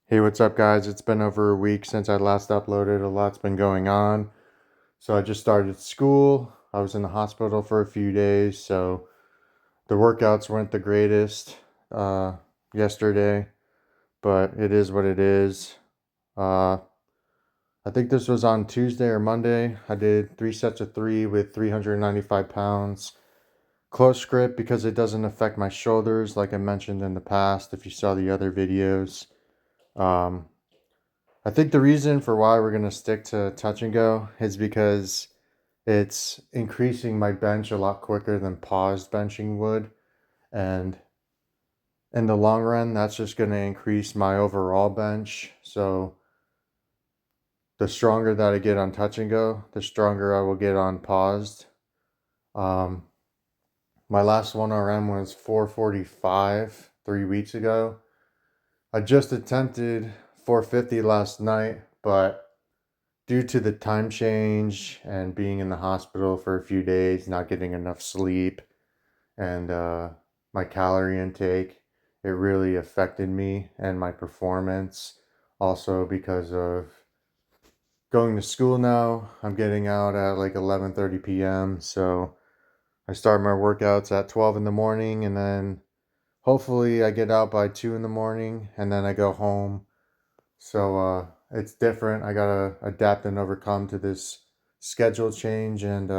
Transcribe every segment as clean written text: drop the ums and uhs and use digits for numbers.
Hey, what's up, guys? It's been over a week since I last uploaded. A lot's been going on. So I just started school. I was in the hospital for a few days, so the workouts weren't the greatest uh, yesterday, but it is what it is. Uh, I think this was on Tuesday or Monday. I did 3 sets of 3 with 395 pounds. Close grip because it doesn't affect my shoulders, like I mentioned in the past, if you saw the other videos. Um, I think the reason for why we're going to stick to touch and go is because it's increasing my bench a lot quicker than paused benching would. And in the long run, that's just going to increase my overall bench. So the stronger that I get on touch and go, the stronger I will get on paused. Um, my last 1RM was 445 3 weeks ago. I just attempted 450 last night, but due to the time change and being in the hospital for a few days, not getting enough sleep, and my calorie intake, it really affected me and my performance. Also, because of going to school now, I'm getting out at like 11:30 p.m. So I start my workouts at 12 in the morning, and then hopefully I get out by 2 in the morning, and then I go home. So it's different. I gotta adapt and overcome to this schedule change, and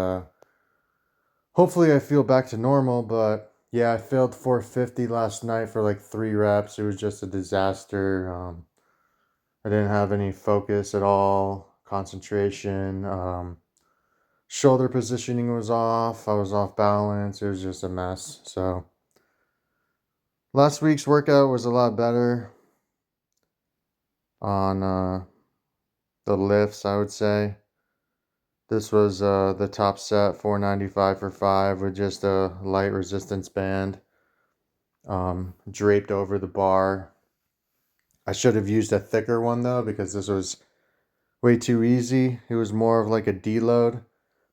hopefully I feel back to normal. But yeah, I failed 450 last night for like 3 reps. It was just a disaster. I didn't have any focus at all, concentration. Shoulder positioning was off. I was off balance. It was just a mess. So last week's workout was a lot better on the lifts, I would say. This was the top set, 495 for 5 with just a light resistance band draped over the bar. I should have used a thicker one though because this was way too easy. It was more of like a deload,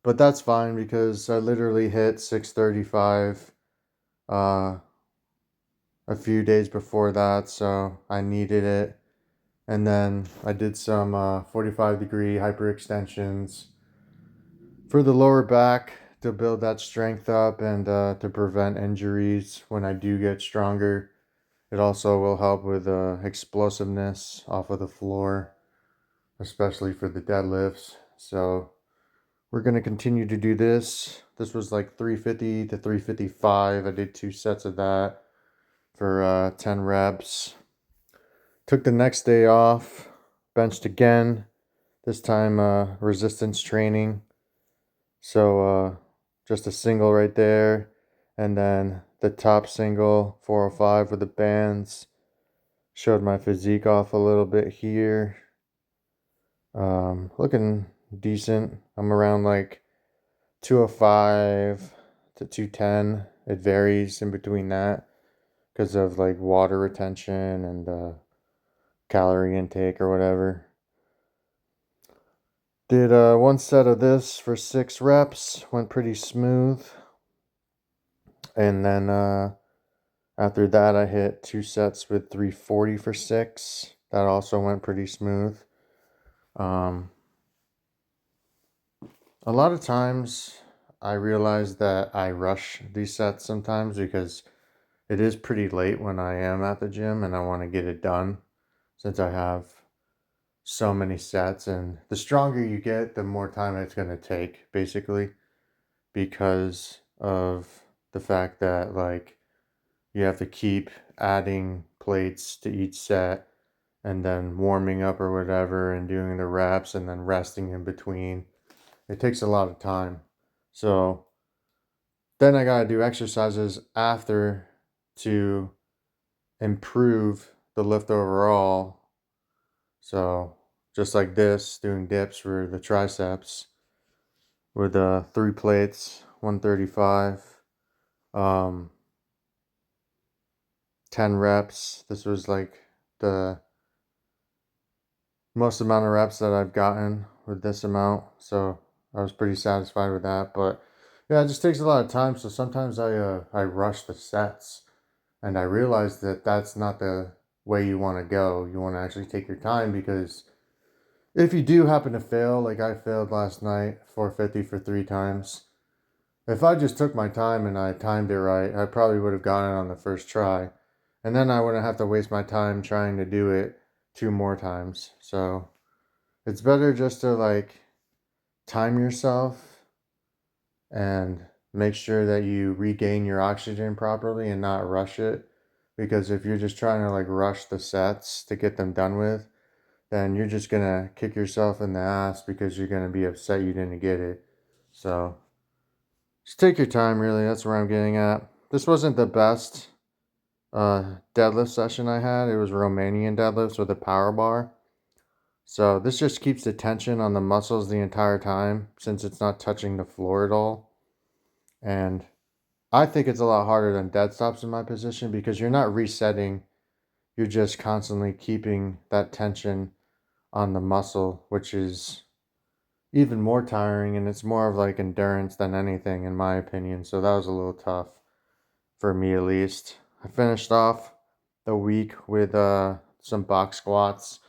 but that's fine because I literally hit 635 uh, a few days before that, so I needed it. And then I did some 45-degree hyperextensions for the lower back to build that strength up and to prevent injuries when I do get stronger. It also will help with explosiveness off of the floor, especially for the deadlifts. So we're going to continue to do this. This was like 350 to 355. I did 2 sets of that for 10 reps. Took the next day off, benched again, this time resistance training. So just a single right there, and then the top single 405 with the bands. Showed my physique off a little bit here. Looking decent. I'm around like 205 to 210. It varies in between that because of like water retention and calorie intake or whatever. Did 1 set of this for 6 reps. Went pretty smooth. And then after that, I hit 2 sets with 340 for 6. That also went pretty smooth. Um, a lot of times I realize that I rush these sets sometimes because it is pretty late when I am at the gym and I want to get it done since I have so many sets. And the stronger you get, the more time it's going to take, basically, because of the fact that, like, you have to keep adding plates to each set and then warming up or whatever and doing the reps and then resting in between. It takes a lot of time. So then I got to do exercises after to improve the lift overall. So just like this, doing dips for the triceps with 3 plates, 135. 10 reps. This was like the most amount of reps that I've gotten with this amount. So I was pretty satisfied with that. But yeah, it just takes a lot of time. So sometimes I rush the sets, and I realize that that's not the way you want to go. You want to actually take your time, because if you do happen to fail, like I failed last night, 450 for 3 times. If I just took my time and I timed it right, I probably would have gotten it on the first try. And then I wouldn't have to waste my time trying to do it 2 more times. So it's better just to like time yourself and make sure that you regain your oxygen properly and not rush it. Because if you're just trying to like rush the sets to get them done with, then you're just gonna kick yourself in the ass because you're gonna be upset you didn't get it. So just take your time, really. That's where I'm getting at. This wasn't the best deadlift session I had. It was Romanian deadlifts with a power bar. So this just keeps the tension on the muscles the entire time since it's not touching the floor at all. And I think it's a lot harder than dead stops in my position because you're not resetting. You're just constantly keeping that tension on the muscle, which is even more tiring, and it's more of like endurance than anything, in my opinion. So that was a little tough for me, at least. I finished off the week with some box squats,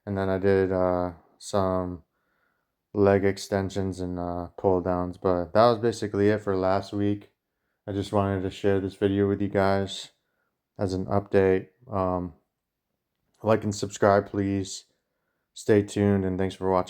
and then I did some leg extensions and pull downs. But that was basically it for last week. I just wanted to share this video with you guys as an update. Like and subscribe, please. Stay tuned, and thanks for watching.